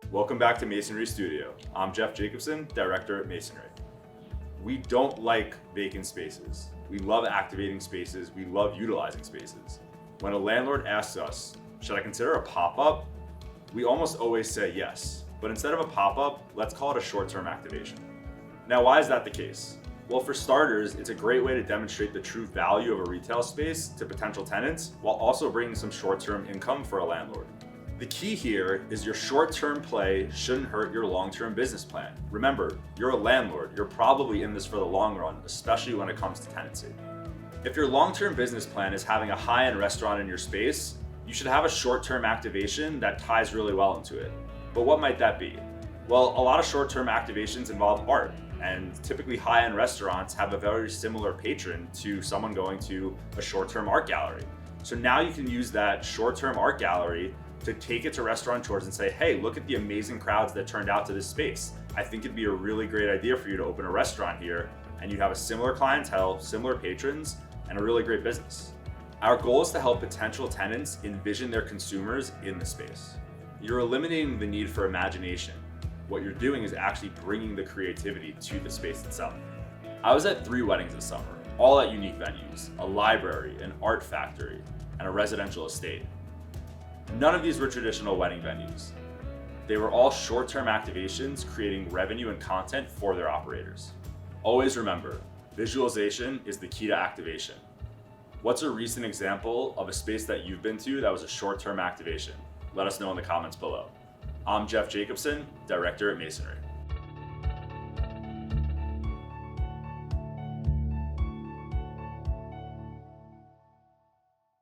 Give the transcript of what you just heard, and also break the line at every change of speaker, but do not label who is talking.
Welcome back to Masonry Studio. I'm Jeff Jacobson, Director at Masonry. We don't like vacant spaces. We love activating spaces. We love utilizing spaces. When a landlord asks us, should I consider a pop-up? We almost always say yes. But instead of a pop-up, let's call it a short-term activation. Now, why is that the case? Well, for starters, it's a great way to demonstrate the true value of a retail space to potential tenants while also bringing some short-term income for a landlord. The key here is your short-term play shouldn't hurt your long-term business plan. Remember, you're a landlord. You're probably in this for the long run, especially when it comes to tenancy. If your long-term business plan is having a high-end restaurant in your space, you should have a short-term activation that ties really well into it. But what might that be? Well, a lot of short-term activations involve art, and typically high-end restaurants have a very similar patron to someone going to a short-term art gallery. So now you can use that short-term art gallery to take it to restaurateurs and say, hey, look at the amazing crowds that turned out to this space. I think it'd be a really great idea for you to open a restaurant here, and you have a similar clientele, similar patrons, and a really great business. Our goal is to help potential tenants envision their consumers in the space. You're eliminating the need for imagination. What you're doing is actually bringing the creativity to the space itself. I was at 3 weddings this summer, all at unique venues, a library, an art factory, and a residential estate. None of these were traditional wedding venues. They were all short-term activations creating revenue and content for their operators. Always remember, visualization is the key to activation. What's a recent example of a space that you've been to that was a short-term activation? Let us know in the comments below. I'm Jeff Jacobson, Director at Masonry.